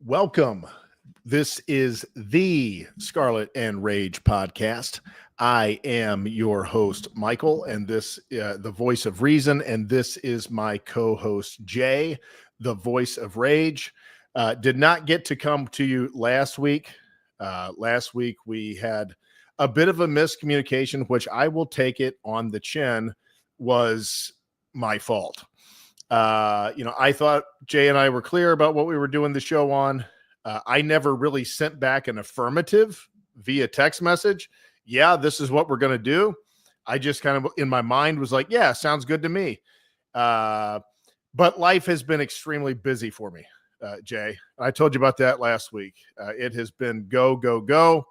Welcome. This is the Scarlet and Rage podcast. I am your host, Michael, and this the voice of reason, and this is my co-host, Jay, the voice of rage. Did not get to come to you last week. Last week we had a bit of a miscommunication, which I will take it on the chin, was my fault. I thought Jay and I were clear about what we were doing the show on. I never really sent back an affirmative via text message. Yeah, this is what we're going to do. I just kind of in my mind was like, yeah, sounds good to me. But life has been extremely busy for me, Jay. I told you about that last week. It has been go, go, go.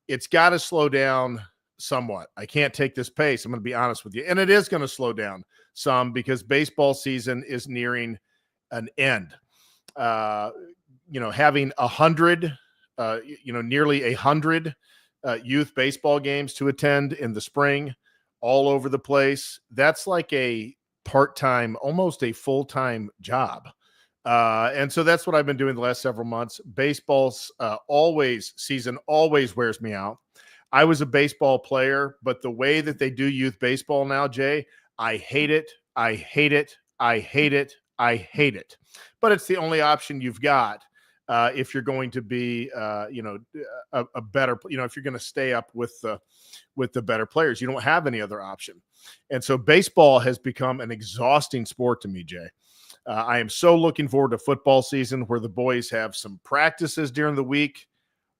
It's got to slow down somewhat. I can't take this pace. I'm going to be honest with you. And it is going to slow down some because baseball season is nearing an end. Having 100, nearly 100 youth baseball games to attend in the spring all over the place. That's like a part-time, almost a full-time job. And so that's what I've been doing the last several months. Baseball's season always wears me out. I was a baseball player, but the way that they do youth baseball now, Jay, I hate it. I hate it. I hate it. I hate it. But it's the only option you've got if you're going to be, a better, if you're going to stay up with the better players. You don't have any other option. And so baseball has become an exhausting sport to me, Jay. I am so looking forward to football season where the boys have some practices during the week,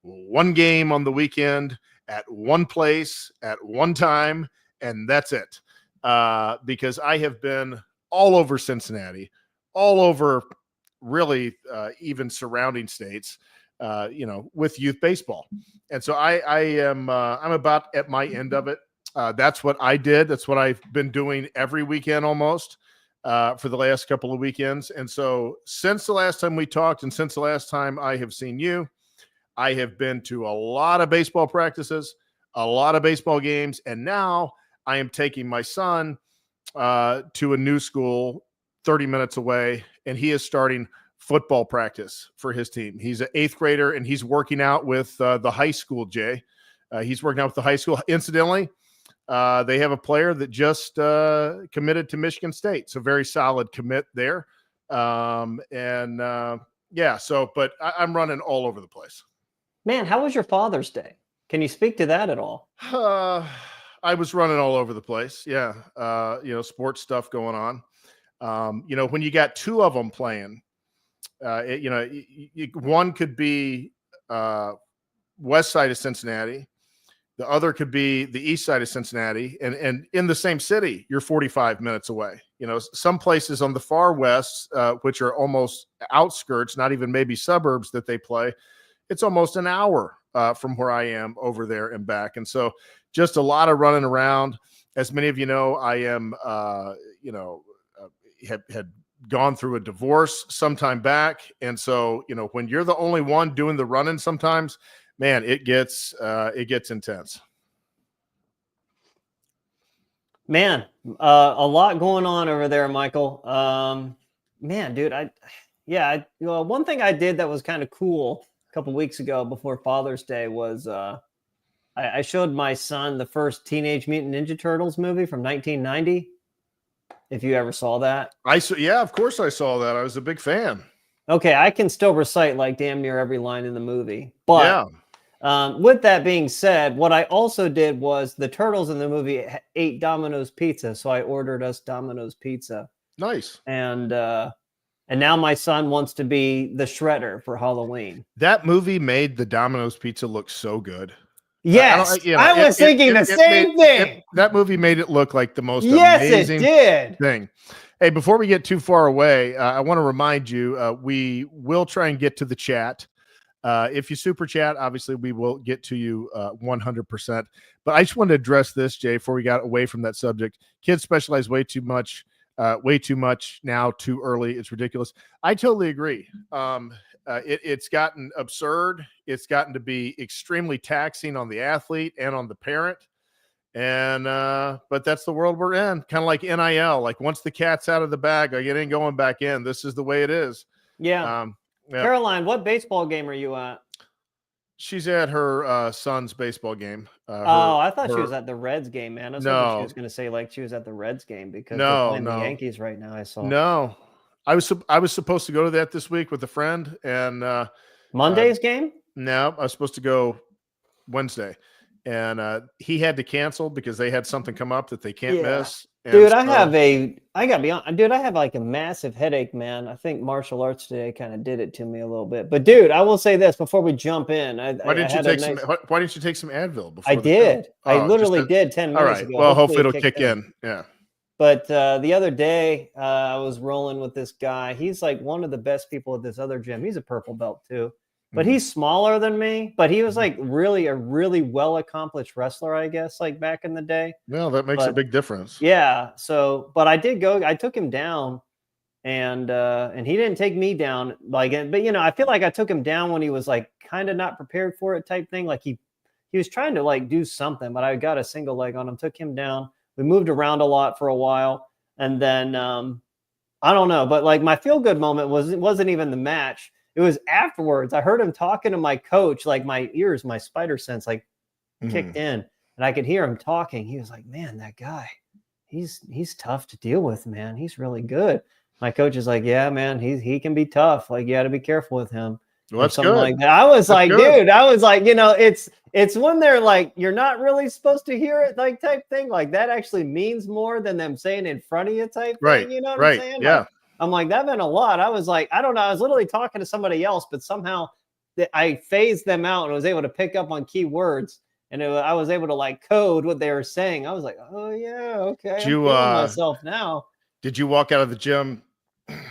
one game on the weekend at one place at one time, and that's it. Because I have been all over Cincinnati, all over really even surrounding states, with youth baseball. And so I'm about at my end of it. That's what I did. That's what I've been doing every weekend almost for the last couple of weekends. And so since the last time we talked and since the last time I have seen you, I have been to a lot of baseball practices, a lot of baseball games, and now I am taking my son to a new school 30 minutes away, and he is starting football practice for his team. He's an 8th grader, and he's working out with the high school, Jay. He's working out with the high school. Incidentally, they have a player that just committed to Michigan State, so very solid commit there. But I'm running all over the place. Man, how was your Father's Day? Can you speak to that at all? I was running all over the place. Yeah. Sports stuff going on. When you got two of them playing, one could be west side of Cincinnati. The other could be the east side of Cincinnati. And in the same city, you're 45 minutes away. Some places on the far west, which are almost outskirts, not even maybe suburbs that they play, it's almost an hour from where I am over there and back. And so just a lot of running around. As many of you know, I am, had gone through a divorce sometime back. And so, when you're the only one doing the running sometimes, man, it gets intense. Man, a lot going on over there, Michael. Man, dude, one thing I did that was kind of cool a couple weeks ago before Father's Day was I showed my son the first Teenage Mutant Ninja Turtles movie from 1990. If you ever saw that. Yeah, of course I saw that. I was a big fan. Okay, I can still recite like damn near every line in the movie. But with that being said, what I also did was the turtles in the movie ate Domino's pizza, so I ordered us Domino's pizza. Nice. And now my son wants to be the Shredder for Halloween. That movie made the Domino's pizza look so good. Yes, I was thinking the same thing. That movie made it look like the most amazing thing. Hey, before we get too far away, I want to remind you, we will try and get to the chat. If you super chat, obviously we will get to you 100%. But I just wanted to address this, Jay, before we got away from that subject. Kids specialize way too much now, too early. It's ridiculous. I totally agree. It's gotten absurd. It's gotten to be extremely taxing on the athlete and on the parent. And but that's the world we're in. Kind of like NIL. Like once the cat's out of the bag, like it ain't going back in. This is the way it is. Yeah. Yep. Caroline, what baseball game are you at? She's at her son's baseball game. I thought she was at the Reds game, man. I was hoping she was going to say like she was at the Reds game because they're playing the Yankees right now. I saw. No, I was supposed to go to that this week with a friend, and Monday's game. No, I was supposed to go Wednesday, and he had to cancel because they had something come up that they can't miss. And dude, I gotta be honest, dude, I have like a massive headache, man. I think martial arts today kind of did it to me a little bit. But dude, I will say this before we jump in. Why didn't you take some Advil before? I did. I literally did 10 minutes ago. Well, hopefully it'll kick in. Yeah. But the other day, I was rolling with this guy. He's like one of the best people at this other gym. He's a purple belt too. But he's smaller than me, but he was like a really well-accomplished wrestler, I guess, like back in the day. Well, that makes a big difference. Yeah. So, but I took him down and he didn't take me down but I feel like I took him down when he was like kind of not prepared for it type thing. Like he was trying to like do something, but I got a single leg on him, took him down. We moved around a lot for a while. And then, I don't know, but like my feel good moment wasn't even the match. It was afterwards. I heard him talking to my coach, like my ears, my spider sense, like kicked in, and I could hear him talking. He was like, "Man, that guy, he's tough to deal with, man. He's really good." My coach is like, "Yeah, man, he can be tough. Like, you got to be careful with him." Well, that's something good. like that. I was like, dude, it's when they're like, you're not really supposed to hear it, like type thing. Like that actually means more than them saying in front of you type thing. You know what I'm saying? Yeah. Like, I'm like, that meant a lot. I was like, I don't know. I was literally talking to somebody else, but somehow I phased them out and was able to pick up on key words. And I was able to like code what they were saying. I was like, oh yeah, okay. I'm feeling myself now. Did you walk out of the gym kind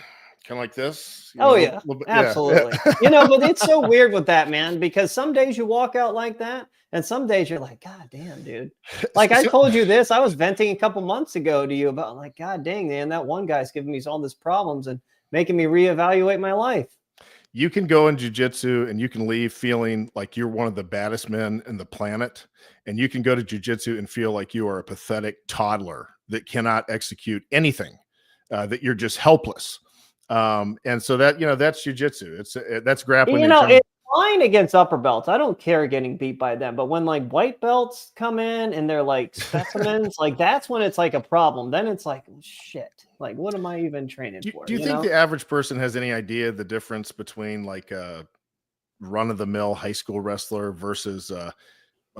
of like this? Yeah, absolutely. Yeah. But it's so weird with that, man, because some days you walk out like that. And some days you're like, God damn, dude. Like I told you this, I was venting a couple months ago to you about like, God dang, man, that one guy's giving me all these problems and making me reevaluate my life. You can go in jiu-jitsu and you can leave feeling like you're one of the baddest men in the planet. And you can go to jiu-jitsu and feel like you are a pathetic toddler that cannot execute anything, that you're just helpless. And so that's jiu-jitsu. That's grappling. It's fine against upper belts. I don't care getting beat by them. But when like white belts come in and they're like specimens, like that's when it's like a problem. Then it's like, shit, like what am I even training for? Do you think the average person has any idea the difference between like a run-of-the-mill high school wrestler versus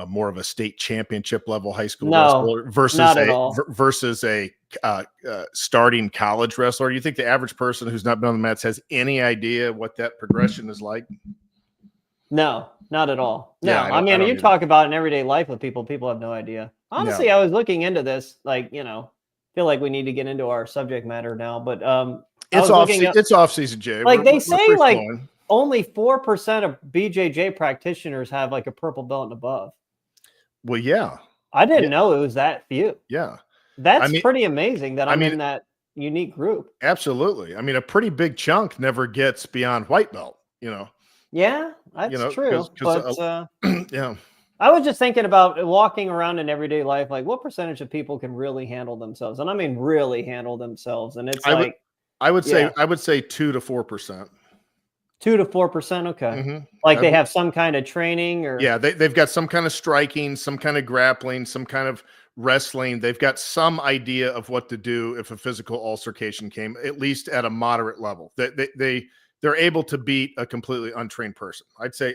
more of a state championship level high school wrestler versus a starting college wrestler? Do you think the average person who's not been on the mats has any idea what that progression is like? No, not at all. No, Yeah, I mean, you talk about in everyday life with people have no idea. Honestly, I was looking into this, like, feel like we need to get into our subject matter now, but it's off season, Jay. Like they say like only 4% of BJJ practitioners have like a purple belt and above. Well, yeah. I didn't know it was that few. Yeah. That's pretty amazing that I'm in that unique group. Absolutely. I mean, a pretty big chunk never gets beyond white belt, Yeah, that's true. But yeah. I was just thinking about walking around in everyday life, like what percentage of people can really handle themselves? And I mean really handle themselves. And it's I would say 2 to 4%. 2 to 4%. Okay. Like they have some kind of training or they've got some kind of striking, some kind of grappling, some kind of wrestling. They've got some idea of what to do if a physical altercation came, at least at a moderate level. They're able to beat a completely untrained person. I'd say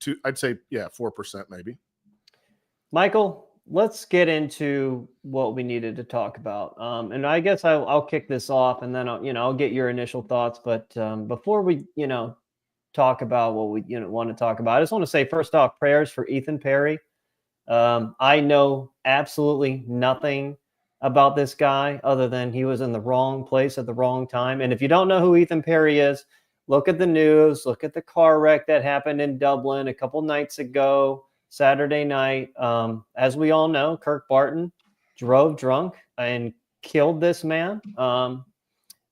4% maybe. Michael, let's get into what we needed to talk about. And I guess I'll kick this off and then I'll get your initial thoughts. But before we, talk about what we want to talk about, I just want to say first off, prayers for Ethan Perry. I know absolutely nothing about this guy other than he was in the wrong place at the wrong time. And if you don't know who Ethan Perry is, look at the news, look at the car wreck that happened in Dublin a couple nights ago, Saturday night. As we all know, Kirk Barton drove drunk and killed this man.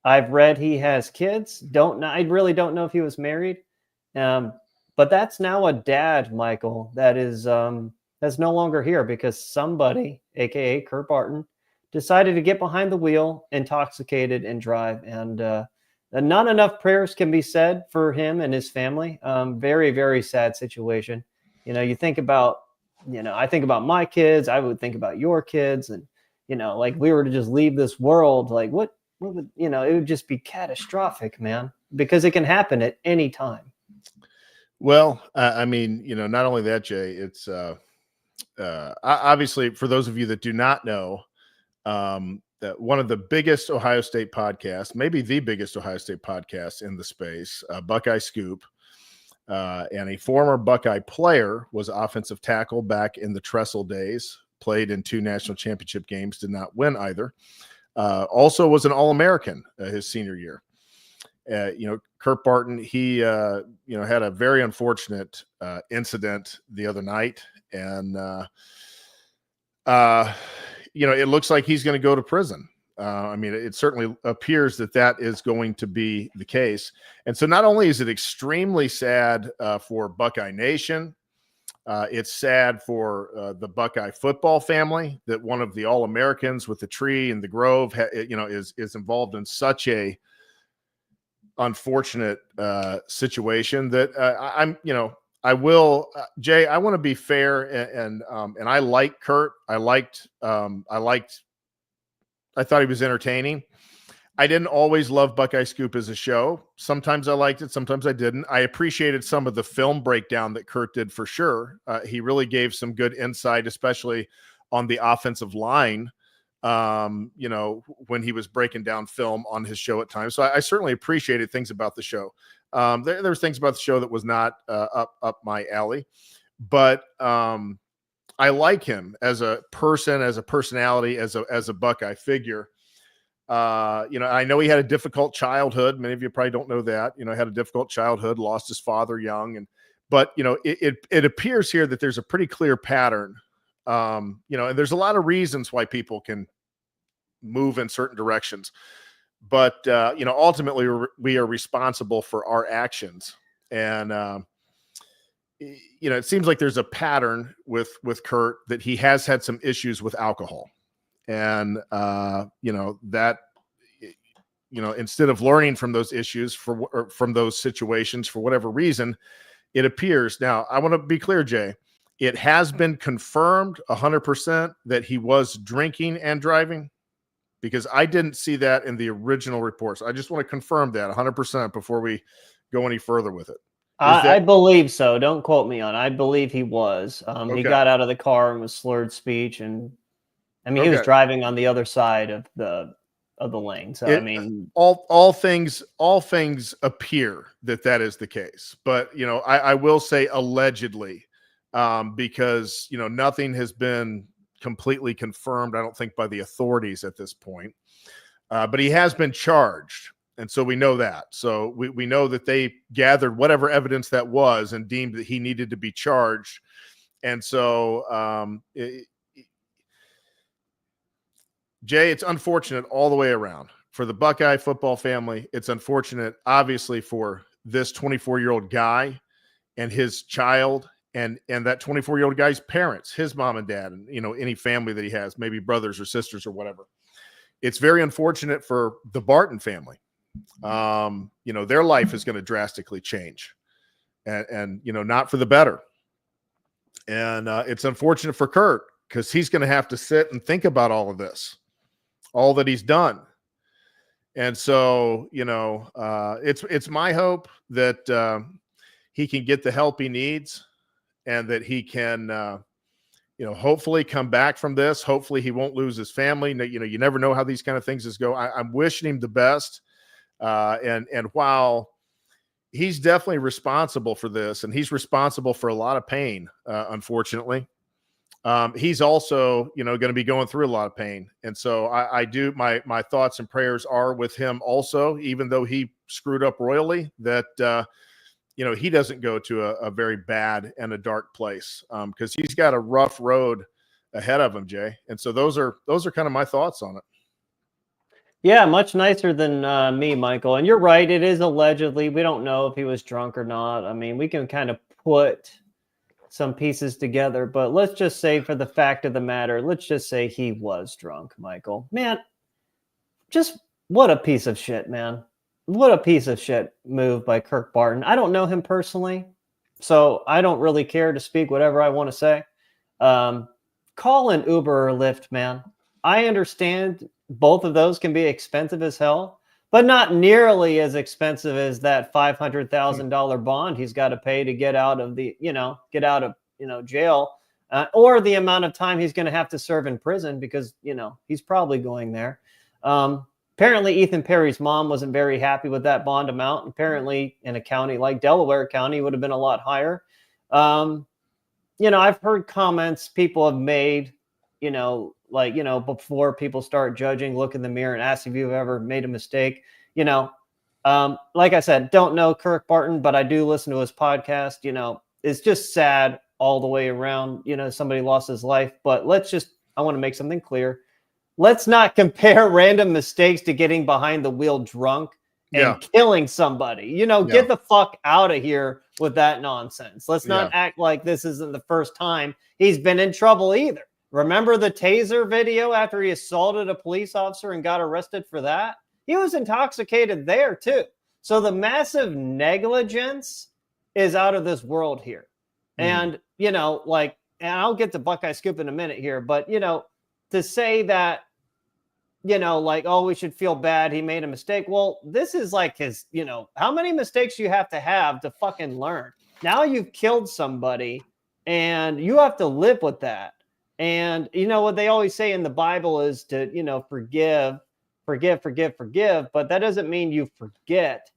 I've read he has kids. I really don't know if he was married. But that's now a dad, Michael, that is that's no longer here because somebody, aka Kirk Barton, decided to get behind the wheel, intoxicated, and drive. And not enough prayers can be said for him and his family. Very, very sad situation. You think about, I think about my kids. I would think about your kids, and like we were to just leave this world, like what would, it would just be catastrophic, man, because it can happen at any time. Well, I mean, not only that, Jay, it's obviously for those of you that do not know, that one of the biggest Ohio State podcasts, maybe the biggest Ohio State podcast in the space, Buckeye Scoop, and a former Buckeye player, was offensive tackle back in the Tressel days, played in 2 national championship games, did not win either. Also was an All-American his senior year. Kurt Barton, he, had a very unfortunate incident the other night. And, it looks like he's going to go to prison. I mean, it certainly appears that is going to be the case. And so not only is it extremely sad for Buckeye Nation, it's sad for the Buckeye football family that one of the All-Americans with the tree and the Grove, is involved in such a unfortunate situation that I will, Jay, I want to be fair, and I like Kurt. I thought he was entertaining. I didn't always love Buckeye Scoop as a show. Sometimes I liked it, sometimes I didn't. I appreciated some of the film breakdown that Kurt did for sure. He really gave some good insight, especially on the offensive line, when he was breaking down film on his show at times. So I certainly appreciated things about the show. There's things about the show that was not up my alley, but I like him as a person, as a personality, as a Buckeye figure. I know he had a difficult childhood. Many of you probably don't know that. Had a difficult childhood, lost his father young, but it appears here that there's a pretty clear pattern. And there's a lot of reasons why people can move in certain directions, but ultimately we are responsible for our actions. And it seems like there's a pattern with Kurt, that he has had some issues with alcohol, and that instead of learning from those issues from those situations for whatever reason, it appears. Now, I want to be clear, Jay, it has been confirmed 100% that he was drinking and driving, because I didn't see that in the original reports. I just want to confirm that 100% before we go any further with it. I believe so. Don't quote me on it. I believe he was. Okay. He got out of the car and was slurred speech, and he was driving on the other side of the lane. So all things appear that is the case. But I will say allegedly, because nothing has been completely confirmed, I don't think, by the authorities at this point. But he has been charged. And so we know that. So we know that they gathered whatever evidence that was and deemed that he needed to be charged. And so, Jay, it's unfortunate all the way around for the Buckeye football family. It's unfortunate, obviously, for this 24-year-old guy and his child, and that 24-year-old guy's parents, his mom and dad, and any family that he has, maybe brothers or sisters or whatever. It's very unfortunate for the Barton family. Their life is going to drastically change, and not for the better. And it's unfortunate for Kurt, because he's going to have to sit and think about all of this, all that he's done. And so, it's my hope that he can get the help he needs, and that he can, hopefully come back from this. Hopefully he won't lose his family. You never know how these kind of things go. I'm wishing him the best. And while he's definitely responsible for this, and he's responsible for a lot of pain, unfortunately, he's also, going to be going through a lot of pain. And so I do, my thoughts and prayers are with him also, even though he screwed up royally, that, he doesn't go to a very bad and a dark place, because he's got a rough road ahead of him, Jay. And so those are kind of my thoughts on it. Yeah, much nicer than me, Michael. And you're right. It is allegedly. We don't know if he was drunk or not. I mean, we can kind of put some pieces together, but let's just say, for the fact of the matter, let's just say he was drunk, Michael. Man, just what a piece of shit, man. what a piece of shit move by Kirk Barton. I don't know him personally, so I don't really care to speak whatever I want to say. Call an Uber or Lyft, man. I understand both of those can be expensive as hell, but not nearly as expensive as that $500,000 bond he's got to pay to get out of jail, or the amount of time he's going to have to serve in prison because, he's probably going there. Apparently, Ethan Perry's mom wasn't very happy with that bond amount. Apparently, in a county like Delaware County, it would have been a lot higher. I've heard comments people have made, before people start judging, look in the mirror and ask if you've ever made a mistake. Like I said, don't know Kirk Barton, but I do listen to his podcast. It's just sad all the way around. Somebody lost his life, but I want to make something clear. Let's not compare random mistakes to getting behind the wheel drunk and killing somebody. Get the fuck out of here with that nonsense. Let's not act like this isn't the first time he's been in trouble either. Remember the taser video after he assaulted a police officer and got arrested for that? He was intoxicated there too. So the massive negligence is out of this world here. And, and I'll get to Buckeye Scoop in a minute here, but, to say that, oh, we should feel bad, he made a mistake. Well, this is like his, how many mistakes you have to fucking learn? Now you've killed somebody and you have to live with that. And what they always say in the Bible is to, forgive, but that doesn't mean you forget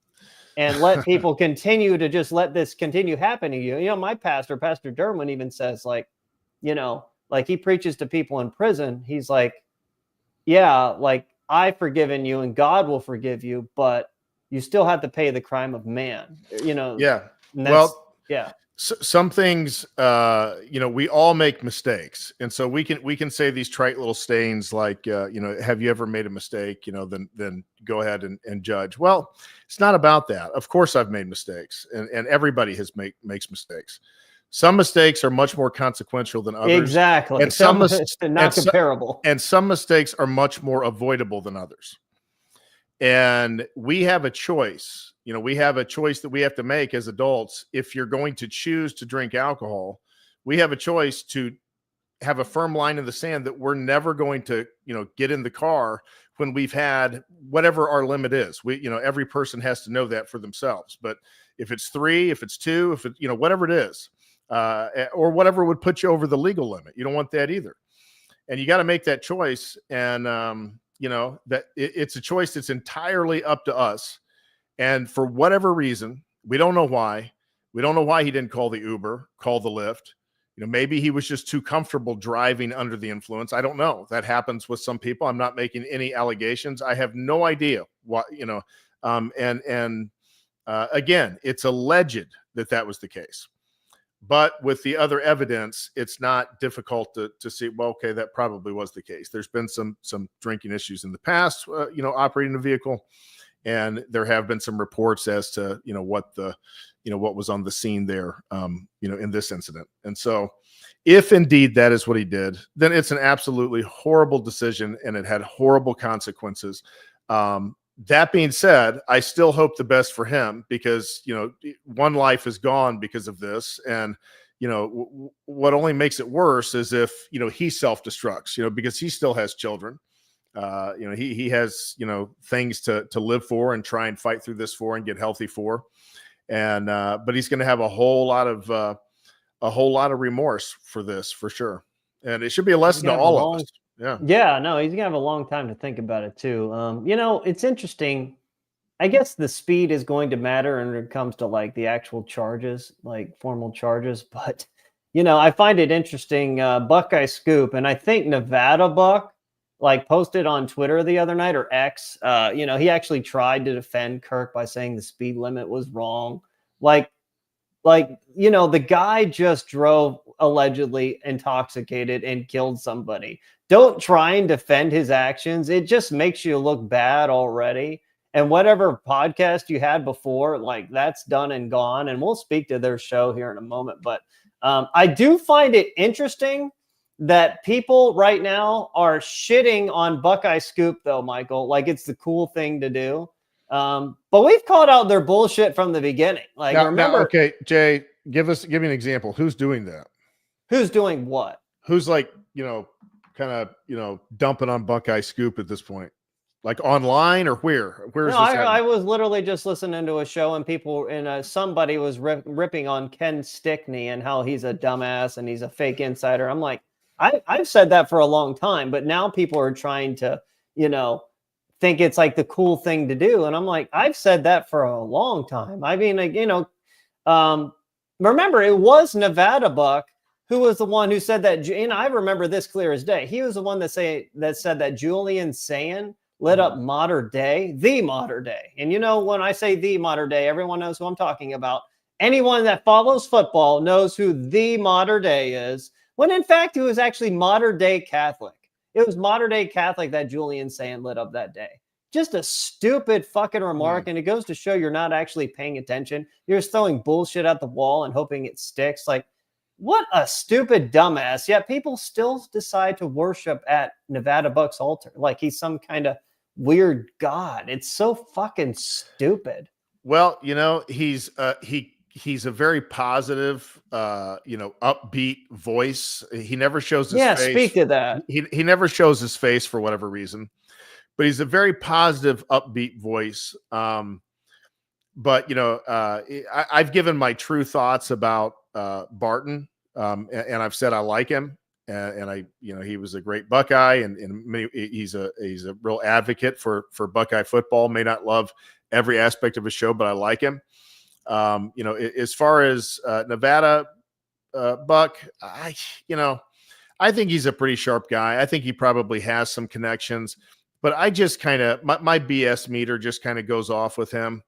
and let people continue to just let this continue happening to you. My pastor, Pastor Derwin, even says like he preaches to people in prison. He's like, I've forgiven you and God will forgive you, but you still have to pay the crime of man, some things, we all make mistakes. And so we can say these trite little stains like, have you ever made a mistake? Then go ahead and judge. Well, it's not about that. Of course I've made mistakes and everybody makes mistakes. Some mistakes are much more consequential than others. Exactly. And some not comparable. And some mistakes are much more avoidable than others. And we have a choice. We have a choice that we have to make as adults. If you're going to choose to drink alcohol, we have a choice to have a firm line in the sand that we're never going to, get in the car when we've had whatever our limit is. Every person has to know that for themselves. But if it's 3, if it's 2, if it, whatever it is, or whatever would put you over the legal limit, you don't want that either. And you got to make that choice. And, that it's a choice that's entirely up to us. And for whatever reason, we don't know why. We don't know why he didn't call the Uber, call the Lyft. Maybe he was just too comfortable driving under the influence. I don't know. That happens with some people. I'm not making any allegations. I have no idea what, again, it's alleged that was the case. But with the other evidence, it's not difficult to see, well, okay, that probably was the case. There's been some drinking issues in the past, operating a vehicle. And there have been some reports as to, what was on the scene there, in this incident. And so if indeed that is what he did, then it's an absolutely horrible decision and it had horrible consequences. That being said, I still hope the best for him because, one life is gone because of this. And, what only makes it worse is if, he self-destructs, because he still has children. He has, things to live for and try and fight through this for and get healthy for. And, but he's going to have a whole lot of remorse for this for sure. And it should be a lesson to all of us. Yeah, no, he's going to have a long time to think about it too. It's interesting. I guess the speed is going to matter when it comes to like the actual charges, like formal charges. But, I find it interesting. Buckeye Scoop, and I think Nevada Buck, posted on Twitter the other night or X, he actually tried to defend Kirk by saying the speed limit was wrong. The guy just drove allegedly intoxicated and killed somebody. Don't try and defend his actions. It just makes you look bad already. And whatever podcast you had before, that's done and gone. And we'll speak to their show here in a moment. But I do find it interesting that people right now are shitting on Buckeye Scoop, though, Michael. It's the cool thing to do. But we've called out their bullshit from the beginning. Like, remember, okay, Jay, give me an example. Who's doing that? who's doing what? Who's like, kind of, dumping on Buckeye Scoop at this point? Like online or where? Where is No, this I was literally just listening to a show and people and somebody was ripping on Ken Stickney and how he's a dumbass and he's a fake insider. I'm like, I've said that for a long time, but now people are trying to, think it's like the cool thing to do. And I'm like, I've said that for a long time. I mean, like, remember it was Nevada Buck who was the one who said that, and I remember this clear as day. He was the one that said that Julian Sand lit up modern day, the modern day. And when I say the modern day, everyone knows who I'm talking about. Anyone that follows football knows who the modern day is, when in fact, it was actually modern day Catholic. It was modern day Catholic that Julian Sand lit up that day. Just a stupid fucking remark. And it goes to show you're not actually paying attention. You're just throwing bullshit at the wall and hoping it sticks. Like, what a stupid dumbass. Yet people still decide to worship at Nevada Buck's altar like he's some kind of weird god. It's so fucking stupid. Well, he's a very positive, upbeat voice. He never shows his face. Speak to that. He never shows his face for whatever reason, but he's a very positive, upbeat voice. But I've given my true thoughts about Barton, and I've said I like him, and he was a great Buckeye, and he's a real advocate for Buckeye football. May not love every aspect of his show, but I like him. As far as Nevada Buck, I think he's a pretty sharp guy. I think he probably has some connections, but I just kind of my BS meter just kind of goes off with him.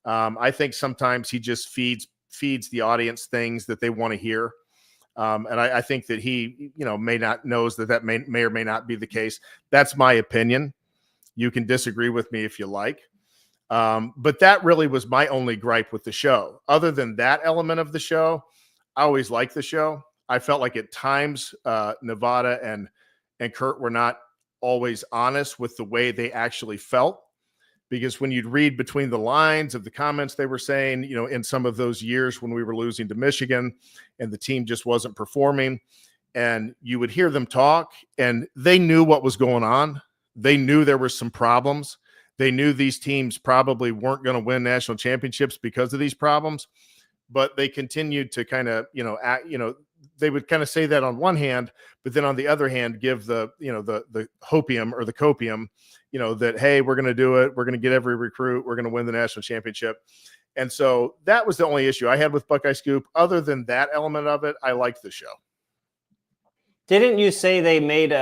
I think sometimes he just feeds the audience things that they want to hear. And I think that he, may not knows that may or may not be the case. That's my opinion. You can disagree with me if you like. But that really was my only gripe with the show. Other than that element of the show, I always liked the show. I felt like at times Nevada and Kurt were not always honest with the way they actually felt. Because when you'd read between the lines of the comments they were saying, in some of those years when we were losing to Michigan and the team just wasn't performing, and you would hear them talk and they knew what was going on. They knew there were some problems. They knew these teams probably weren't going to win national championships because of these problems, but they continued to kind of, they would kind of say that on one hand, but then on the other hand, give the hopium or the copium, that, hey, we're going to do it. We're going to get every recruit. We're going to win the national championship. And so that was the only issue I had with Buckeye Scoop. Other than that element of it, I liked the show. Didn't you say they made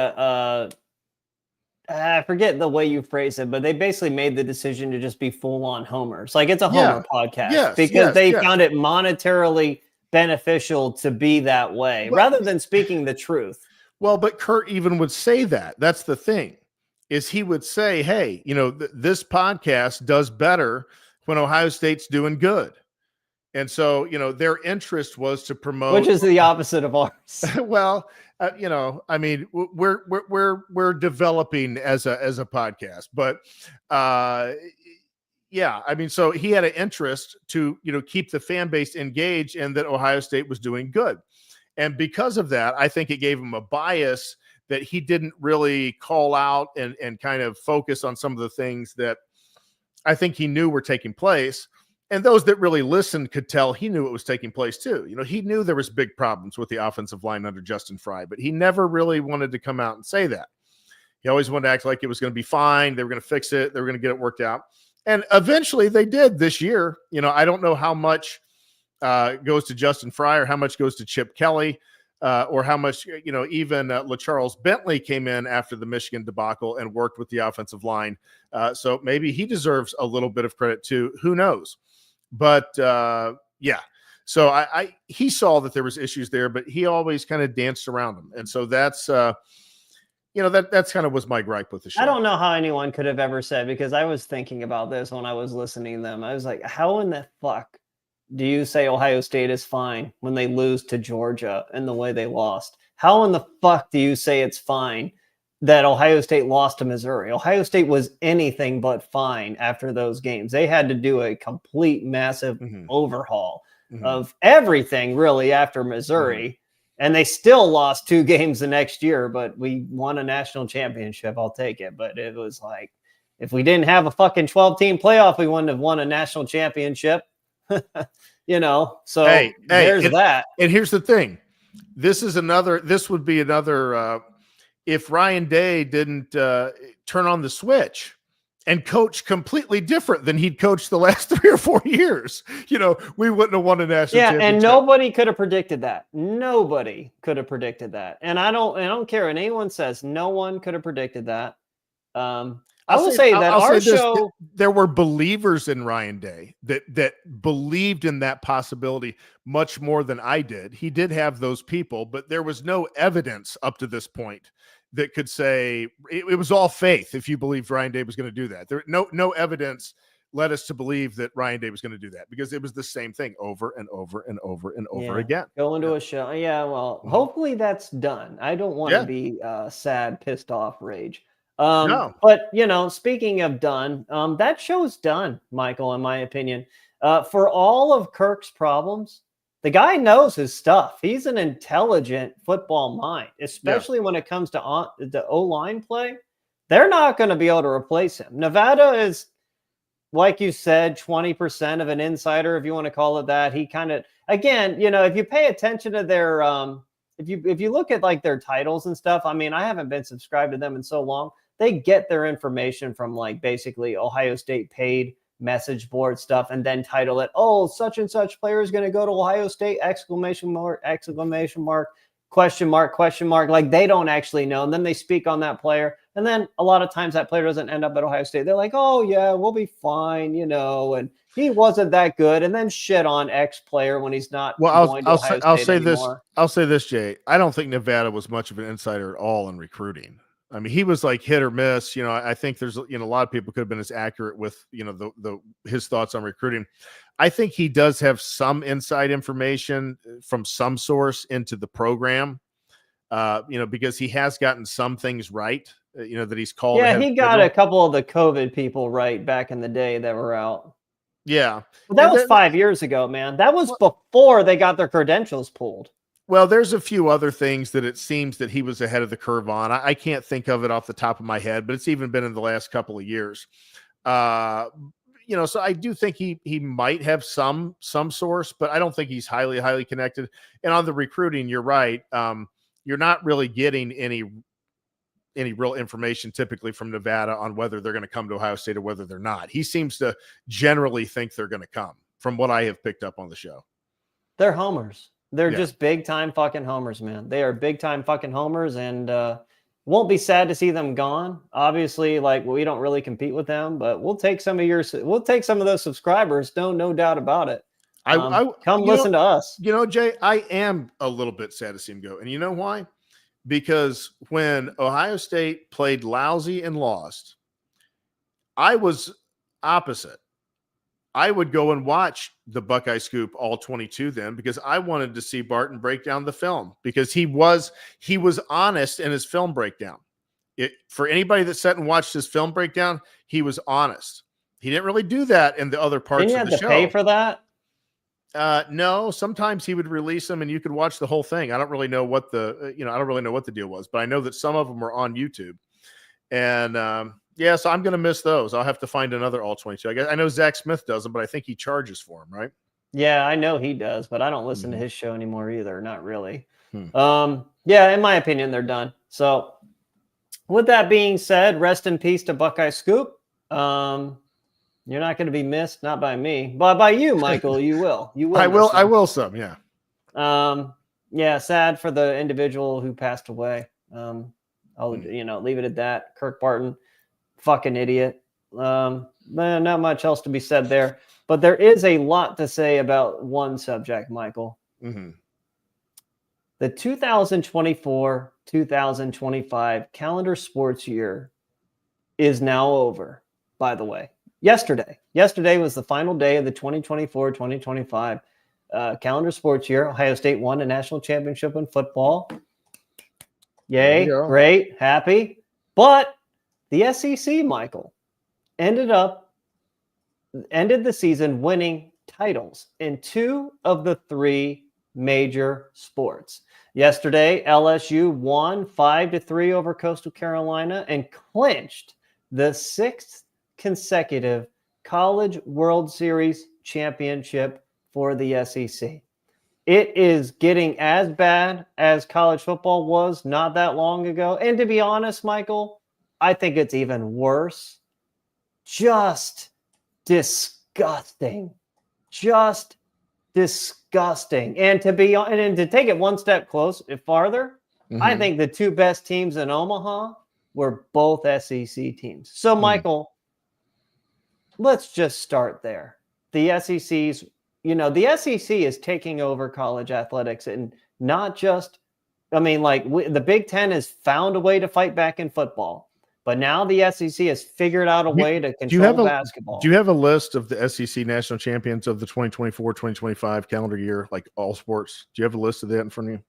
I forget the way you phrase it, but they basically made the decision to just be full on homers. Like it's a homer podcast because they found it monetarily beneficial to be that way rather than speaking the truth. Well, but Kurt even would say that. That's the thing, is he would say, hey, this podcast does better when Ohio State's doing good. And so, their interest was to promote, which is the opposite of ours. Well, I mean, we're developing as a podcast, but yeah, I mean, so he had an interest to, keep the fan base engaged and that Ohio State was doing good. And because of that, I think it gave him a bias that he didn't really call out and kind of focus on some of the things that I think he knew were taking place. And those that really listened could tell he knew it was taking place too. He knew there was big problems with the offensive line under Justin Fry, but he never really wanted to come out and say that. He always wanted to act like it was going to be fine. They were going to fix it. They were going to get it worked out. And eventually they did this year. I don't know how much goes to Justin Fry or how much goes to Chip Kelly or how much, even LaCharles Bentley came in after the Michigan debacle and worked with the offensive line. So maybe he deserves a little bit of credit too. Who knows? But yeah, so he saw that there was issues there, but he always kind of danced around them. And so that's, that's kind of was my gripe with the show. I don't know how anyone could have ever said, because I was thinking about this when I was listening to them. I was like, how in the fuck do you say Ohio State is fine when they lose to Georgia and the way they lost? How in the fuck do you say it's fine that Ohio State lost to Missouri. Ohio State was anything but fine after those games. They had to do a complete massive overhaul of everything really after Missouri. And they still lost 2 games the next year, but we won a national championship. I'll take it. But it was like, if we didn't have a fucking 12-team playoff, we wouldn't have won a national championship. So there's that. And here's the thing. This would be another, if Ryan Day didn't turn on the switch and coach completely different than he'd coached the last 3 or 4 years, we wouldn't have won a national championship. And nobody could have predicted that. Nobody could have predicted that. And I don't care what anyone says. No one could have predicted that. I will say that our show, there were believers in Ryan Day that believed in that possibility much more than I did. He did have those people, but there was no evidence up to this point that could say it was all faith. If you believed Ryan Day was going to do that, there no evidence led us to believe that Ryan Day was going to do that, because it was the same thing over and over and over and over again. Go into a show. Yeah. Well, hopefully that's done. I don't want to be sad, pissed off, rage. No. But speaking of done, that show's done, Michael, in my opinion. For all of Kirk's problems, the guy knows his stuff. He's an intelligent football mind, especially when it comes to the O-line play. They're not going to be able to replace him. Nevada is, like you said, 20% of an insider, if you want to call it that. He kind of, again, if you pay attention to their, if you look at like their titles and stuff, I mean, I haven't been subscribed to them in so long. They get their information from like basically Ohio State paid message board stuff, and then title it, such and such player is going to go to Ohio State, exclamation mark, question mark. Like, they don't actually know. And then they speak on that player. And then a lot of times that player doesn't end up at Ohio State. They're like, oh yeah, we'll be fine, and he wasn't that good. And then shit on X player when he's not. Well, I'll say this, Jay. I don't think Nevada was much of an insider at all in recruiting. I mean, he was like hit or miss. I think there's, a lot of people could have been as accurate with, his thoughts on recruiting. I think he does have some inside information from some source into the program, because he has gotten some things right, that he's called. Yeah, he got a couple of the COVID people right back in the day that were out. Yeah. Well, that was 5 years ago, man. That was before they got their credentials pulled. Well, there's a few other things that it seems that he was ahead of the curve on. I can't think of it off the top of my head, but it's even been in the last couple of years. So I do think he might have some source, but I don't think he's highly connected. And on the recruiting, you're right. You're not really getting any real information typically from Nevada on whether they're going to come to Ohio State or whether they're not. He seems to generally think they're going to come, from what I have picked up on the show. They're homers. They're just big time fucking homers, man. They are big time fucking homers, and won't be sad to see them gone. Obviously, like, we don't really compete with them, but we'll take some of those subscribers. No doubt about it. Come listen to us. Jay, I am a little bit sad to see him go. And you know why? Because when Ohio State played lousy and lost, I was opposite. I would go and watch the Buckeye Scoop all 22 then, because I wanted to see Barton break down the film, because he was honest in his film breakdown. For anybody that sat and watched his film breakdown, he was honest. He didn't really do that in the other parts of the show. Didn't you have to pay for that? No, sometimes he would release them and you could watch the whole thing. I don't really know what the deal was, but I know that some of them were on YouTube. And so I'm going to miss those. I'll have to find another all 22. I know Zach Smith does them, but I think he charges for them, right? Yeah, I know he does, but I don't listen to his show anymore either. Not really. In my opinion, they're done. So with that being said, rest in peace to Buckeye Scoop. You're not going to be missed, not by me, but by you, Michael. You will. You will. I will some. Yeah. Sad for the individual who passed away. I'll leave it at that. Kirk Barton, fucking idiot. Not much else to be said there, but there is a lot to say about one subject, Michael. The 2024-2025 calendar sports year is now over, by the way. Yesterday was the final day of the 2024-2025 calendar sports year. Ohio State won a national championship in football. Yay, great, happy. But the SEC, Michael, ended the season winning titles in 2 of the 3 major sports. Yesterday, LSU won 5-3 over Coastal Carolina and clinched the 6th consecutive College World Series championship for the SEC. It is getting as bad as college football was not that long ago. And to be honest, Michael, I think it's even worse. Just disgusting. Just disgusting. And to take it one step farther, I think the 2 best teams in Omaha were both SEC teams. So, Michael, let's just start there. The SEC is taking over college athletics, and not just, the Big Ten has found a way to fight back in football. But now the SEC has figured out a way to control basketball. Do you have a list of the SEC national champions of the 2024-2025 calendar year, like all sports? Do you have a list of that in front of you?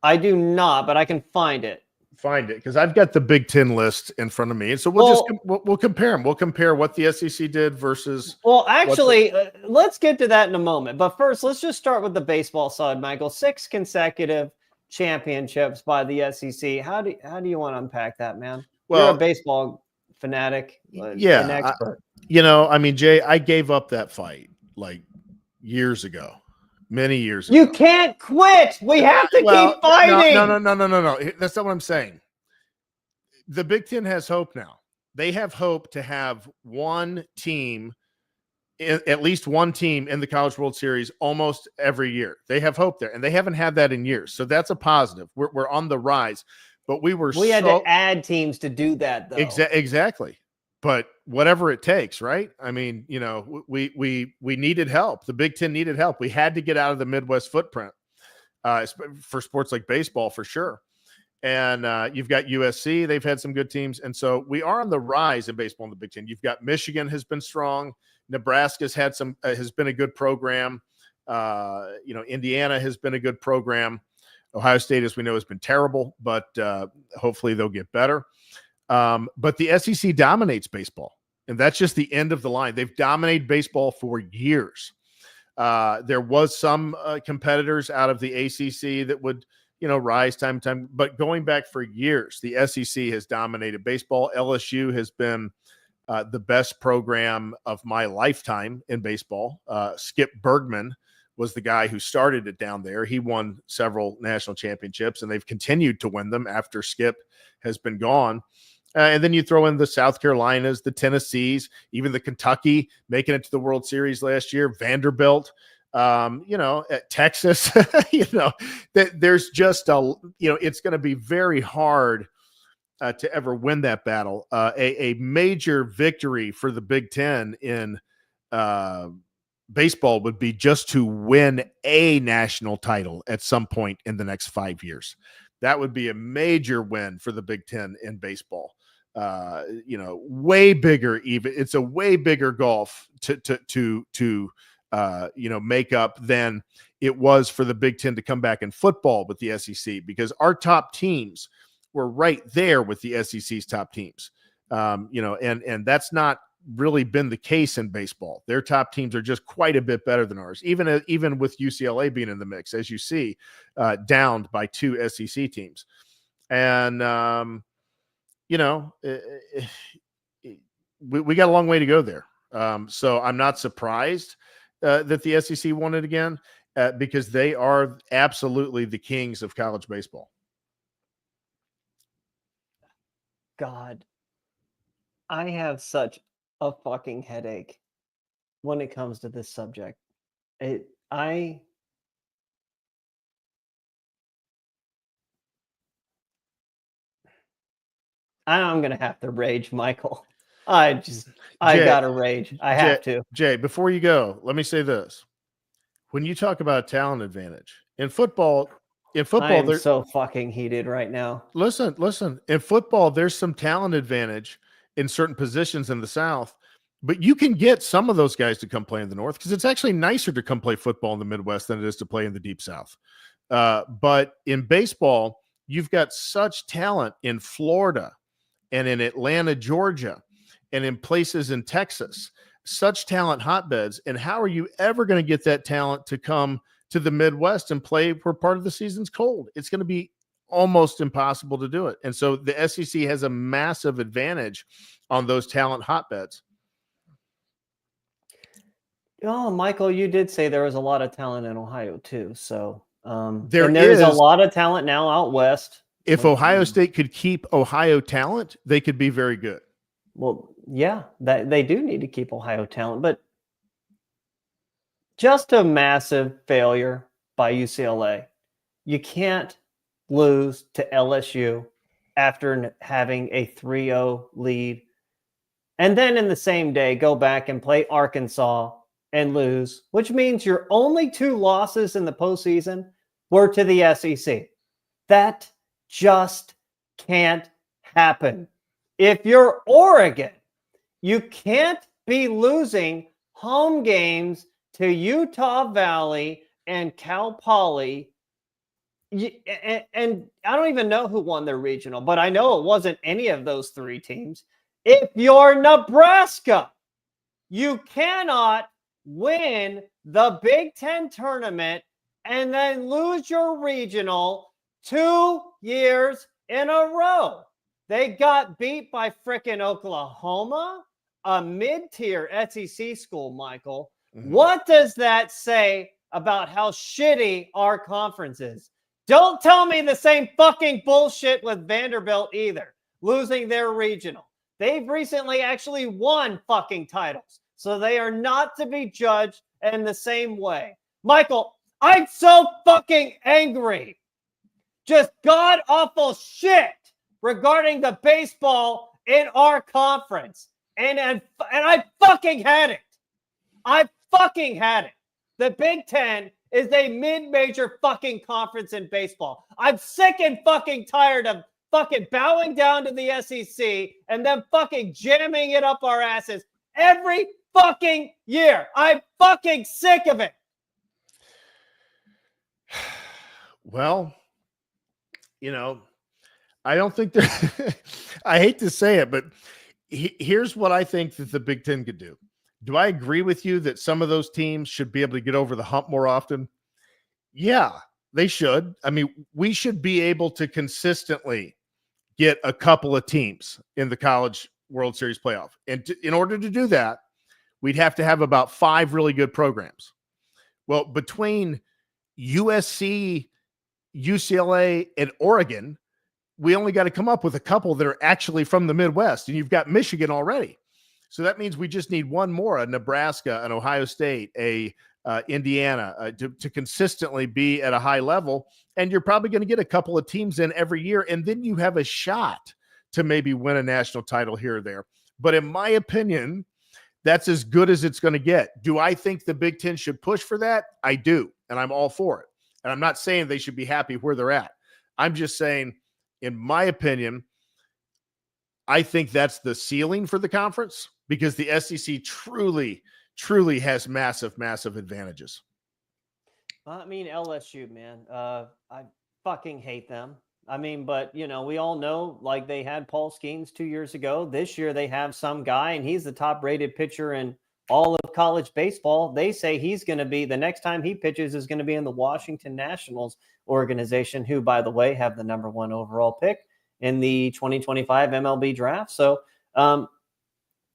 I do not, but I can find it. Find it, because I've got the Big Ten list in front of me, and so we'll compare them. We'll compare what the SEC did versus. Well, actually, let's get to that in a moment. But first, let's just start with the baseball side, Michael. 6 consecutive championships by the SEC. How do you want to unpack that, man? Well, you're a baseball fanatic, an expert. Jay, I gave up that fight like years ago, many years ago. You can't quit. We have to keep fighting. No. That's not what I'm saying. The Big Ten has hope now. They have hope to have one team, at least one team in the College World Series almost every year. They have hope there, and they haven't had that in years. So that's a positive. We're on the rise, but we had to add teams to do that, though. Exactly. But whatever it takes, right? I mean, we needed help. The Big Ten needed help. We had to get out of the Midwest footprint for sports like baseball, for sure. And you've got USC. They've had some good teams. And so we are on the rise in baseball in the Big Ten. You've got Michigan has been strong. Nebraska's has been a good program. Indiana has been a good program. Ohio State, as we know, has been terrible, but hopefully they'll get better. But the SEC dominates baseball, and that's just the end of the line. They've dominated baseball for years. There was some competitors out of the ACC that would, rise time to time, but going back for years, the SEC has dominated baseball. LSU has been the best program of my lifetime in baseball. Skip Bergman was the guy who started it down there. He won several national championships, and they've continued to win them after Skip has been gone. And then you throw in the South Carolinas, the Tennessees, even the Kentucky making it to the World Series last year, Vanderbilt, at Texas, that there's just it's going to be very hard to ever win that battle. A major victory for the Big Ten in baseball would be just to win a national title at some point in the next 5 years. That would be a major win for the Big Ten in baseball. Way bigger. Even it's a way bigger gulf to make up than it was for the Big Ten to come back in football with the SEC, because our top teams were right there with the SEC's top teams. And that's not really been the case in baseball. Their top teams are just quite a bit better than ours, even with UCLA being in the mix, as you see, downed by 2 SEC teams. And, we got a long way to go there. So I'm not surprised that the SEC won it again, because they are absolutely the kings of college baseball. God, I have such a fucking headache when it comes to this subject. I'm gonna have to rage, Michael. I gotta rage. I have to. Jay, before you go, let me say this: when you talk about a talent advantage in football, I'm so fucking heated right now. Listen. In football, there's some talent advantage in certain positions in the South, but you can get some of those guys to come play in the North, because it's actually nicer to come play football in the Midwest than it is to play in the Deep South. But in baseball, You've got such talent in Florida and in Atlanta, Georgia, and in places in Texas, such talent hotbeds. And how are you ever going to get that talent to come to the Midwest and play where part of the season's cold? It's going to be almost impossible to do it. And so the SEC has a massive advantage on those talent hotbeds. Oh, Michael, you did say there was a lot of talent in Ohio too. So There is a is lot of talent now out west. If Ohio State could keep Ohio talent, they could be very good. Well, yeah, that they do need to keep Ohio talent, but just a massive failure by UCLA. You can't lose to LSU after having a 3-0 lead, and then in the same day go back and play Arkansas and lose, which means your only 2 losses in the postseason were to the SEC. That just can't happen. If you're Oregon, you can't be losing home games to Utah Valley and Cal Poly. And I don't even know who won their regional, but I know it wasn't any of those 3 teams. If you're Nebraska, you cannot win the Big Ten tournament and then lose your regional 2 years in a row. They got beat by frickin' Oklahoma, a mid-tier SEC school, Michael. Mm-hmm. What does that say about how shitty our conference is? Don't tell me the same fucking bullshit with Vanderbilt either, losing their regional. They've recently actually won fucking titles, so they are not to be judged in the same way. Michael, I'm so fucking angry. Just god-awful shit regarding the baseball in our conference. And I fucking had it. I fucking had it. The Big Ten is a mid-major fucking conference in baseball. I'm sick and fucking tired of fucking bowing down to the SEC and them fucking jamming it up our asses every fucking year. I'm fucking sick of it. Well, you know, I don't think that I hate to say it, but here's what I think that the Big Ten could do. Do I agree with you that some of those teams should be able to get over the hump more often? Yeah, they should. I mean, we should be able to consistently get a couple of teams in the College World Series playoff. And in order to do that, we'd have to have about 5 really good programs. Well, between USC, UCLA, and Oregon, we only got to come up with a couple that are actually from the Midwest, and you've got Michigan already. So that means we just need one more, a Nebraska, an Ohio State, a Indiana, to consistently be at a high level. And you're probably going to get a couple of teams in every year, and then you have a shot to maybe win a national title here or there. But in my opinion, that's as good as it's going to get. Do I think the Big Ten should push for that? I do, and I'm all for it. And I'm not saying they should be happy where they're at. I'm just saying, in my opinion, I think that's the ceiling for the conference because the SEC truly has massive, massive advantages. I mean, LSU, man, I fucking hate them. I mean, but, you know, we all know, like, they had Paul Skeens 2 years ago. This year they have some guy, and he's the top-rated pitcher in all of college baseball. They say he's going to be, the next time he pitches is going to be in the Washington Nationals organization, who, by the way, have the #1 overall pick in the 2025 MLB draft. So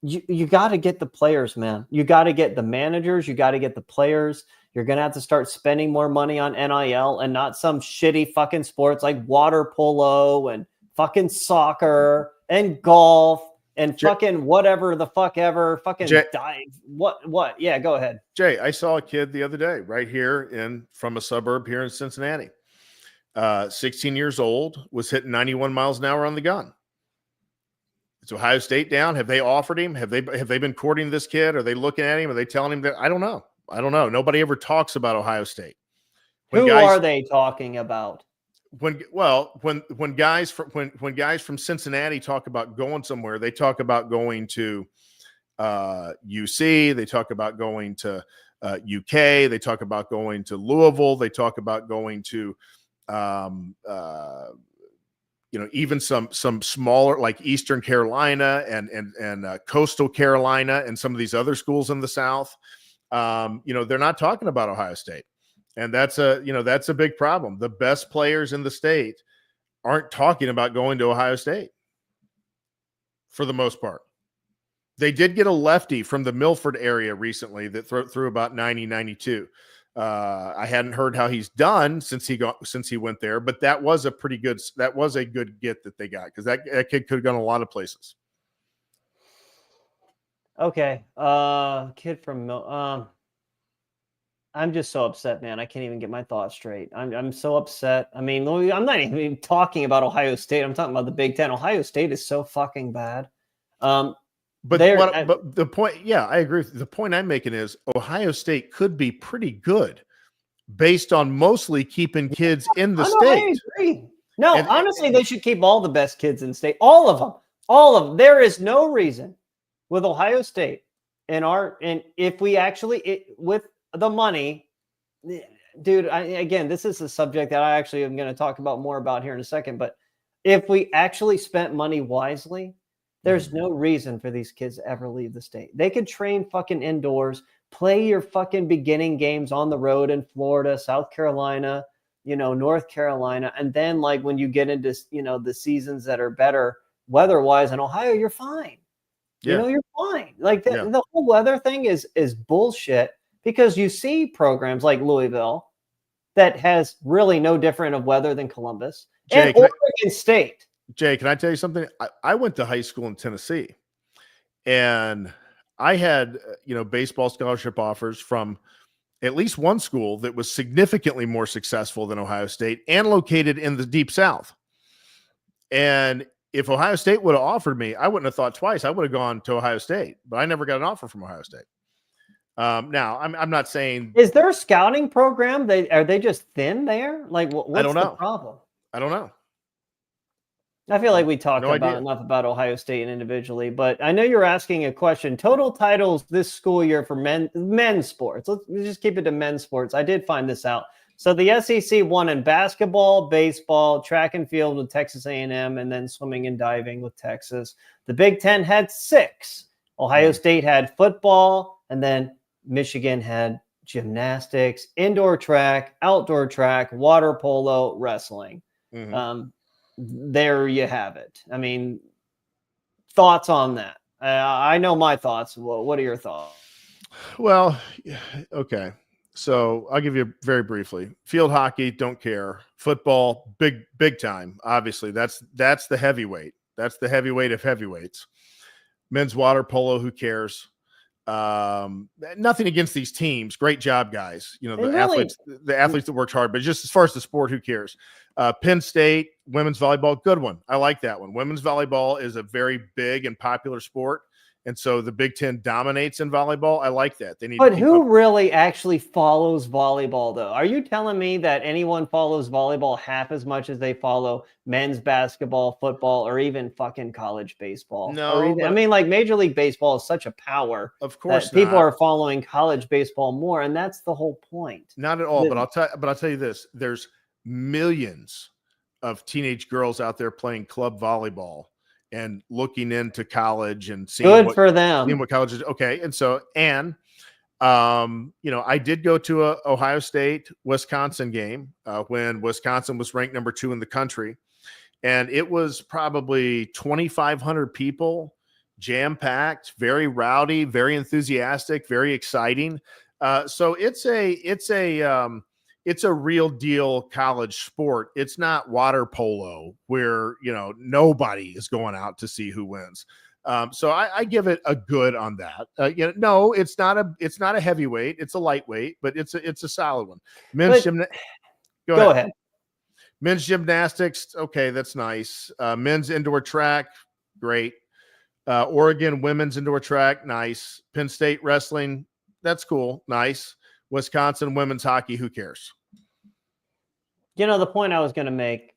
you got to get the players, man. You got to get the managers. You got to get the players. You're going to have to start spending more money on NIL and not some shitty fucking sports like water polo and fucking soccer and golf and fucking whatever the fuck ever. Fucking dive. What? Yeah, go ahead. Jay, I saw a kid the other day right here from a suburb here in Cincinnati. 16 years old, was hitting 91 miles an hour on the gun. Is Ohio State down? Have they offered him? Have they been courting this kid? Are they looking at him? Are they telling him that? I don't know. Nobody ever talks about Ohio State. Who are they talking about? When guys from Cincinnati talk about going somewhere, they talk about going to UC. They talk about going to UK. They talk about going to Louisville. They talk about going to even some smaller like Eastern Carolina and Coastal Carolina and some of these other schools in the South, they're not talking about Ohio State, and that's a big problem. The best players in the state aren't talking about going to Ohio State for the most part. They did get a lefty from the Milford area recently that threw about 90, 92. I hadn't heard how he's done since he went there, but that was a good get that they got, because that kid could have gone a lot of places. Okay, kid from I'm just so upset, man. I can't even get my thoughts straight. I'm so upset. I mean, I'm not even talking about Ohio State. I'm talking about the Big Ten. Ohio State is so fucking bad. But the point, yeah, I agree. The point I'm making is Ohio State could be pretty good based on mostly keeping kids in the state. I agree. No, honestly, they should keep all the best kids in state. All of them. All of them. There is no reason with Ohio State and if we actually with the money, dude, again, this is a subject that I actually am going to talk about more about here in a second. But if we actually spent money wisely, there's no reason for these kids to ever leave the state. They could train fucking indoors, play your fucking beginning games on the road in Florida, South Carolina, North Carolina. And then like when you get into, the seasons that are better weather-wise in Ohio, you're fine. Yeah. You're fine. Like the whole weather thing is bullshit, because you see programs like Louisville that has really no different of weather than Columbus and Oregon State. Jay, can I tell you something? I went to high school in Tennessee, and I had, baseball scholarship offers from at least one school that was significantly more successful than Ohio State and located in the deep South. And if Ohio State would have offered me, I wouldn't have thought twice. I would have gone to Ohio State, but I never got an offer from Ohio State. Now, I'm not saying. Is there a scouting program? Are they just thin there? Like, what's the problem? I don't know. I feel like we talked enough about Ohio State individually, but I know you're asking a question. Total titles this school year for men's sports. Let's just keep it to men's sports. I did find this out. So the SEC won in basketball, baseball, track and field with Texas A&M, and then swimming and diving with Texas. The Big Ten had 6. Ohio State had football, and then Michigan had gymnastics, indoor track, outdoor track, water polo, wrestling. There you have it. I mean, thoughts on that? I know my thoughts. Well, what are your thoughts? Well, okay. So I'll give you very briefly. Field hockey, don't care. Football, big time. Obviously, that's the heavyweight. That's the heavyweight of heavyweights. Men's water polo, who cares? Nothing against these teams. Great job, guys. The athletes that worked hard, but just as far as the sport, who cares? Penn State, women's volleyball, good one. I like that one. Women's volleyball is a very big and popular sport. And so the Big Ten dominates in volleyball. I like that. But who really actually follows volleyball, though? Are you telling me that anyone follows volleyball half as much as they follow men's basketball, football, or even fucking college baseball? No. I mean, like Major League Baseball is such a power. Of course, people are following college baseball more, and that's the whole point. Not at all. But I'll tell you this: there's millions of teenage girls out there playing club volleyball and looking into college and seeing for them. Seeing what college is. Okay. And so, I did go to a Ohio State, Wisconsin game when Wisconsin was ranked number 2 in the country. And it was probably 2,500 people, jam-packed, very rowdy, very enthusiastic, very exciting. So it's a real deal college sport. It's not water polo where, nobody is going out to see who wins. So I give it a good on that. No, it's not a heavyweight. It's a lightweight, but it's a solid one. Go ahead. Men's gymnastics. Okay. That's nice. Men's indoor track. Great. Oregon women's indoor track. Nice. Penn State wrestling. That's cool. Nice. Wisconsin women's hockey. Who cares? The point I was going to make,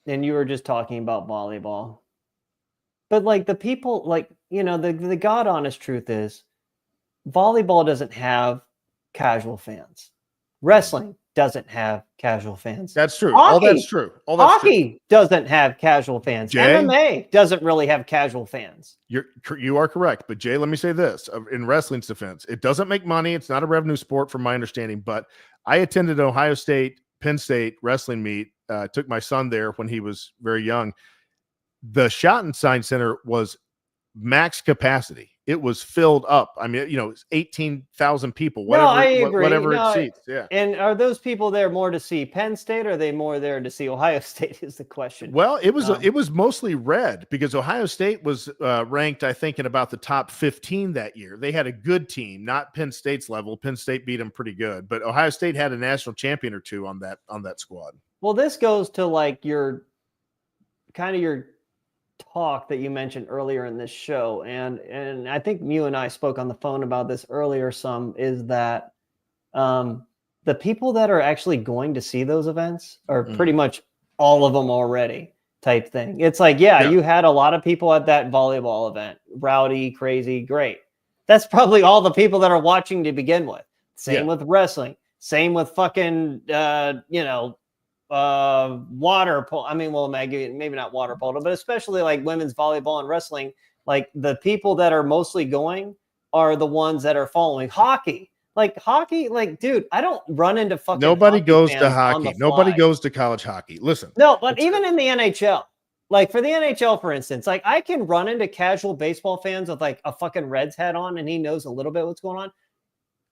and you were just talking about volleyball, but like the people, like, the God honest truth is volleyball doesn't have casual fans. Wrestling doesn't have casual fans. That's true. Hockey, All that's true. All that's true. Hockey doesn't have casual fans. Jay? MMA doesn't really have casual fans. You are correct. But Jay, let me say this in wrestling's defense. It doesn't make money. It's not a revenue sport from my understanding, but I attended an Ohio State, Penn State wrestling meet. Took my son there when he was very young. The Schottenstein Center was max capacity. It was filled up. I mean, 18,000 people, whatever, I agree. whatever it seats. Yeah. And are those people there more to see Penn State, or are they more there to see Ohio State is the question. Well, it was mostly red because Ohio State was ranked, I think, in about the top 15 that year. They had a good team, not Penn State's level. Penn State beat them pretty good, but Ohio State had a national champion or two on that squad. Well, this goes to like your talk that you mentioned earlier in this show, and I think you and I spoke on the phone about this earlier some, is that the people that are actually going to see those events are pretty much all of them already type thing. It's like, yeah, you had a lot of people at that volleyball event, rowdy, crazy, great. That's probably all the people that are watching to begin with. Same with wrestling, same with fucking water polo. I mean, well, maybe not water polo, but especially like women's volleyball and wrestling. Like the people that are mostly going are the ones that are following hockey. Like hockey, like, dude, I don't run into fucking. Nobody goes to hockey. Nobody goes to college hockey. Listen, no, but even in the NHL, like for the NHL, for instance, like I can run into casual baseball fans with like a fucking Reds hat on, and he knows a little bit what's going on.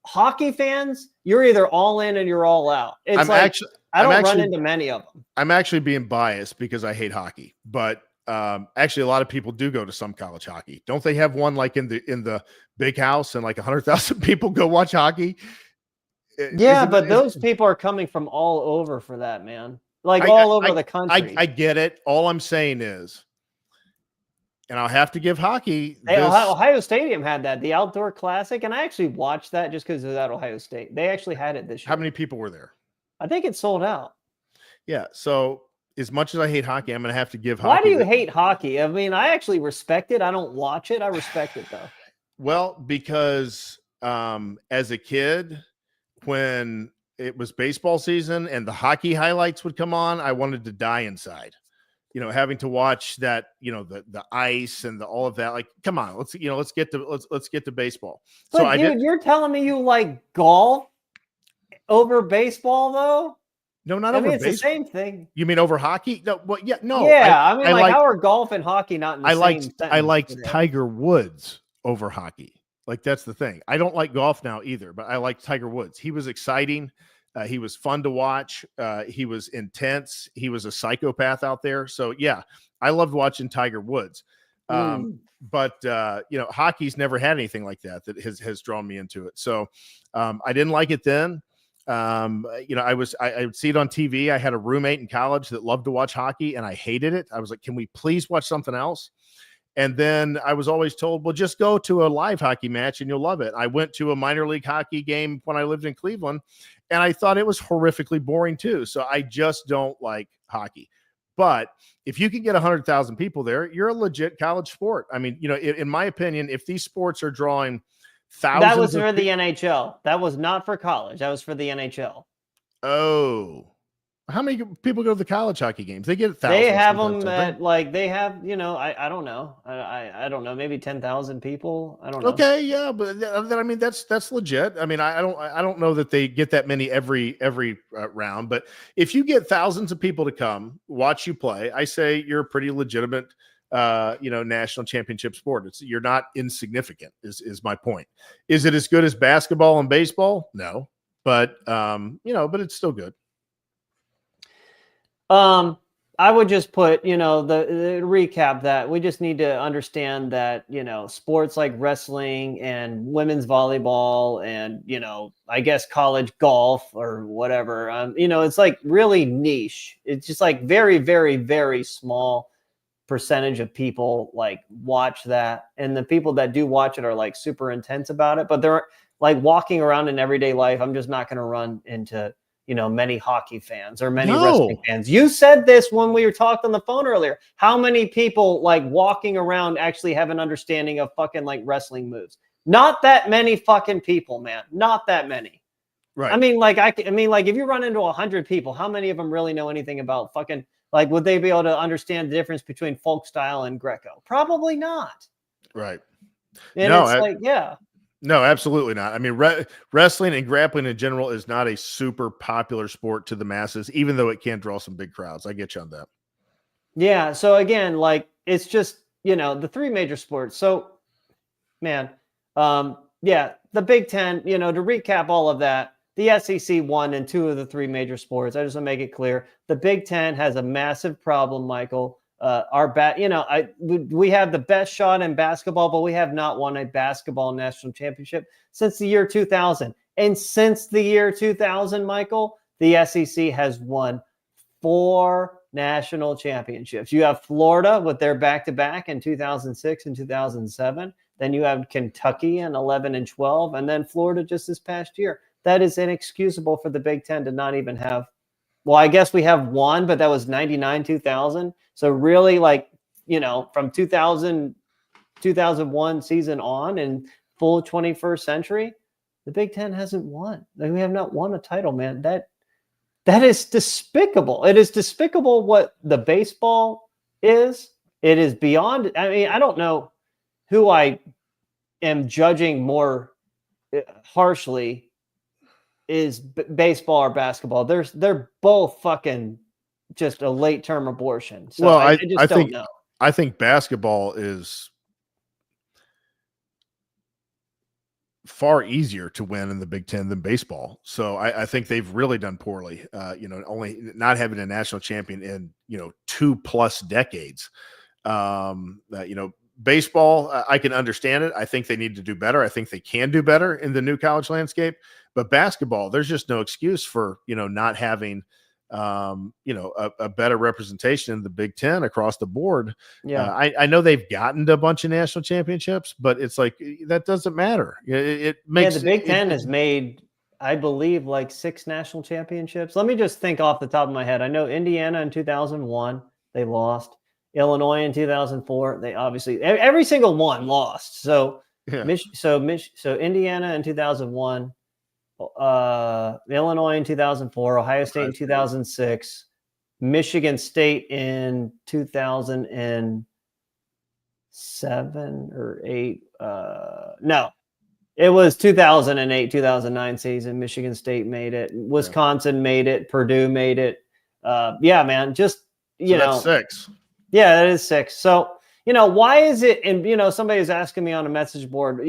Hockey fans, you're either all in and you're all out. I don't run into many of them. I'm actually being biased because I hate hockey, but actually a lot of people do go to some college hockey. Don't they have one like in the big house and like 100,000 people go watch hockey? Yeah, but those people are coming from all over for that, man. Like all over the country. I get it. All I'm saying is, and I'll have to give hockey. Ohio Stadium had that, the outdoor classic, and I actually watched that just because it was at Ohio State. They actually had it this year. How many people were there? I think it sold out. Yeah. So as much as I hate hockey, I'm going to have to give hockey. Why do you hate hockey? I mean, I actually respect it. I don't watch it. I respect it though. Well, because as a kid, when it was baseball season and the hockey highlights would come on, I wanted to die inside. Having to watch that, the ice and all of that. Like, come on, let's get to baseball. But so you're telling me you like golf over baseball though? No, not over baseball. It's the same thing. You mean over hockey? No, well, yeah, no. Yeah, I mean, how are golf and hockey not in the same sentence? I liked Tiger Woods over hockey. Like, that's the thing. I don't like golf now either, but I like Tiger Woods. He was exciting. He was fun to watch. He was intense. He was a psychopath out there. So yeah, I loved watching Tiger Woods. But hockey's never had anything like that has drawn me into it. So I didn't like it then. I would see it on TV. I had a roommate in college that loved to watch hockey and I hated it. I was like, can we please watch something else? And then I was always told, well, just go to a live hockey match and you'll love it. I went to a minor league hockey game when I lived in Cleveland and I thought it was horrifically boring too. So I just don't like hockey. But if you can get 100,000 people there, you're a legit college sport. I mean, in my opinion, if these sports are drawing thousands, that was for the NHL. That was not for college. That was for the NHL. Oh, how many people go to the college hockey games? They get thousands. They have them at they have, I don't know. I don't know, maybe 10,000 people. I don't know. Okay. Yeah. But I mean, that's legit. I mean, I don't know that they get that many every round, but if you get thousands of people to come watch you play, I say you're a pretty legitimate, national championship sport. You're not insignificant is my point. Is it as good as basketball and baseball? No, but but it's still good. I would just put, the recap that we just need to understand that, sports like wrestling and women's volleyball and, I guess college golf or whatever, it's like really niche. It's just like very, very, very small percentage of people like watch that. And the people that do watch it are like super intense about it, but they're like walking around in everyday life. I'm just not going to run into many hockey fans or many wrestling fans. You said this when we were talking on the phone earlier. How many people like walking around actually have an understanding of fucking like wrestling moves? Not that many fucking people, man. Not that many. Right. I mean, like, if you run into 100 people, how many of them really know anything about fucking, like, would they be able to understand the difference between folk style and Greco? Probably not. Right. And No, it's like, yeah. no, absolutely not. I mean, wrestling and grappling in general is not a super popular sport to the masses, even though it can draw some big crowds. I get you on that. Yeah. So again, like, it's just, the three major sports. So, man, yeah, the Big Ten, to recap all of that, the SEC won in two of the three major sports. I just want to make it clear. The Big Ten has a massive problem, Michael. We have the best shot in basketball, but we have not won a basketball national championship since the year 2000. And since the year 2000, Michael, the SEC has won 4 national championships. You have Florida with their back-to-back in 2006 and 2007. Then you have Kentucky in 11 and 12, and then Florida just this past year. That is inexcusable for the Big Ten to not even have. Well, I guess we have one, but that was 99, 2000. So really, like, from 2000, 2001 season on and full 21st century, the Big Ten hasn't won. We have not won a title, man. That is despicable. It is despicable what the baseball is. It is beyond. I mean, I don't know who I am judging more harshly, is baseball or basketball. They're both fucking just a late term abortion. So Well, I just don't know. I think basketball is far easier to win in the Big Ten than baseball. So I think they've really done poorly. Only not having a national champion in 2+ decades. Baseball, I can understand it. I think they need to do better. I think they can do better in the new college landscape. But basketball, there's just no excuse for not having a better representation in the Big Ten across the board. Yeah. I know they've gotten to a bunch of national championships, but it's like that doesn't matter. It makes the Big Ten has made, I believe, like 6 national championships. Let me just think off the top of my head. I know Indiana in 2001, they lost. Illinois in 2004, they obviously every single one lost. So yeah. so Indiana in 2001, Illinois in 2004, Ohio State in 2006, Michigan State in 2007 or 8. No, it was 2008, 2009 season. Michigan State made it. Wisconsin made it. Purdue made it. Yeah, man, just that's 6. Yeah, that is 6. So, why is it? And, somebody was asking me on a message board,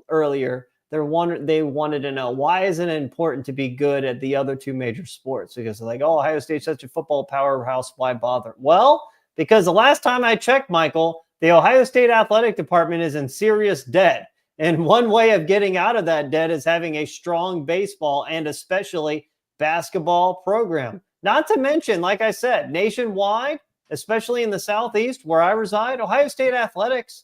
earlier, they wanted to know, why is it important to be good at the other 2 major sports? Because they're like, oh, Ohio State's such a football powerhouse. Why bother? Well, because the last time I checked, Michael, the Ohio State athletic department is in serious debt. And one way of getting out of that debt is having a strong baseball and especially basketball program. Not to mention, like I said, nationwide, especially in the Southeast where I reside, Ohio State athletics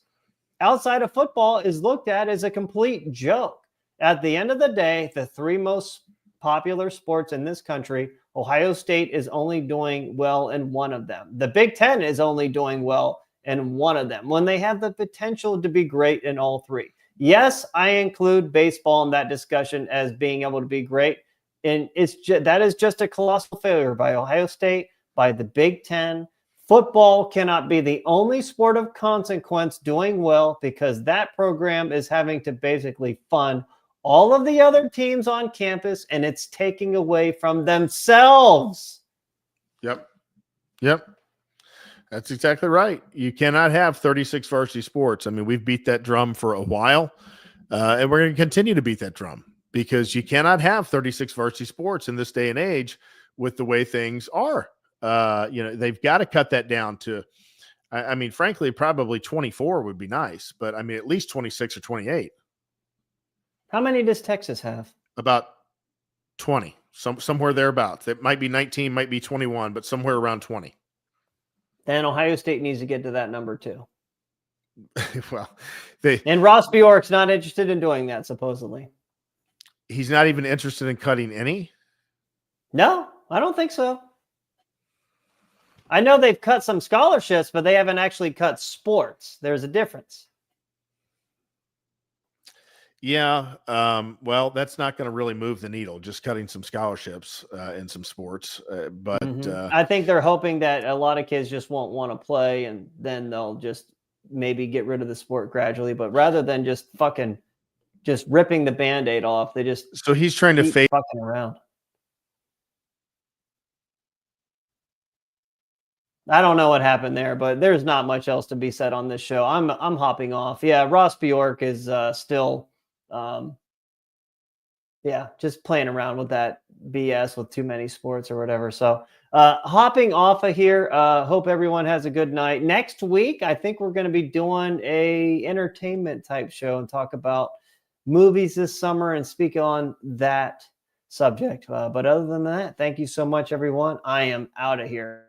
outside of football is looked at as a complete joke. At the end of the day, the 3 most popular sports in this country, Ohio State is only doing well in one of them. The Big Ten is only doing well in one of them when they have the potential to be great in all 3. Yes, I include baseball in that discussion as being able to be great. And that is just a colossal failure by Ohio State, by the Big Ten. Football cannot be the only sport of consequence doing well because that program is having to basically fund all of the other teams on campus, and it's taking away from themselves. Yep. That's exactly right. You cannot have 36 varsity sports. I mean, we've beat that drum for a while, and we're going to continue to beat that drum because you cannot have 36 varsity sports in this day and age with the way things are. They've got to cut that down to, I mean, frankly, probably 24 would be nice, but I mean, at least 26 or 28. How many does Texas have? About 20, somewhere thereabouts. It might be 19, might be 21, but somewhere around 20. Then Ohio State needs to get to that number too. Well, and Ross Bjork's not interested in doing that, supposedly. He's not even interested in cutting any? No, I don't think so. I know they've cut some scholarships, but they haven't actually cut sports. There's a difference. Yeah. Well, that's not going to really move the needle, just cutting some scholarships in some sports. I think they're hoping that a lot of kids just won't want to play, and then they'll just maybe get rid of the sport gradually. But rather than just ripping the Band-Aid off, they just so he's trying to keep fade. fucking around. I don't know what happened there, but there's not much else to be said on this show. I'm hopping off. Yeah, Ross Bjork is still just playing around with that BS with too many sports or whatever. So hopping off of here. Hope everyone has a good night. Next week, I think we're going to be doing a entertainment type show and talk about movies this summer and speak on that subject. But other than that, thank you so much, everyone. I am out of here.